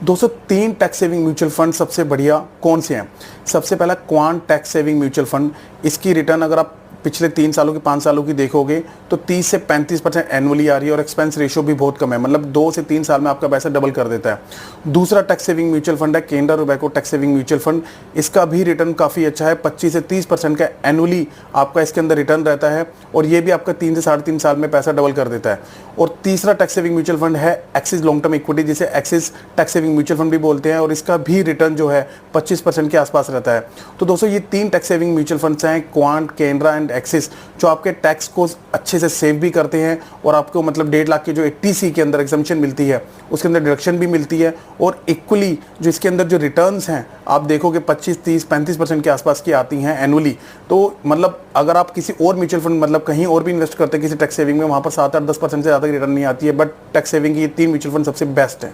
दोस्तों 3 tax saving mutual fund सबसे बढ़िया कौन से हैं? सबसे पहला quant tax saving mutual fund. इसकी रिटर्न अगर आप पिछले 3 सालों की 5 सालों की देखोगे तो 30 से 35% एनुअली आ रही है और एक्सपेंस रेशियो भी बहुत कम है, मतलब 2 से 3 साल में आपका पैसा डबल कर देता है। दूसरा टैक्स सेविंग म्यूचुअल फंड है Canara Robeco tax saving mutual fund. इसका भी रिटर्न काफ़ी अच्छा है, 25 से 30% का एनुअली आपका इसके अंदर रिटर्न रहता है और ये भी आपका 3 से 3.5 साल में पैसा डबल कर देता है। और तीसरा टैक्स सेविंग म्यूचुअल फंड है एक्सिस लॉन्ग टर्म इक्विटी, जिसे axis tax saving mutual fund भी बोलते हैं, और इसका भी रिटर्न जो है 25% के आसपास रहता है। तो दोस्तों ये 3 टैक्स सेविंग म्यूचुअल फंड्स हैं, क्वांट, केनरा एंड एक्सिस, जो आपके टैक्स को अच्छे से सेव भी करते हैं और आपको मतलब 1.5 लाख के जो 80C के अंदर एग्जम्पशन मिलती है उसके अंदर डिडक्शन भी मिलती है। और इक्वली जो इसके अंदर जो रिटर्न्स हैं आप देखोगे 25, 30, 35% के आसपास की आती हैं एनुअली। तो मतलब अगर आप किसी और म्यूचुअल फंड मतलब कहीं और भी इन्वेस्ट करते हैं किसी टैक्स सेविंग में, वहाँ पर 7, 8, 10% से ज़्यादा रिटर्न नहीं आती है, बट टैक्स सेविंग की ये 3 म्यूचुअल फंड सबसे बेस्ट है।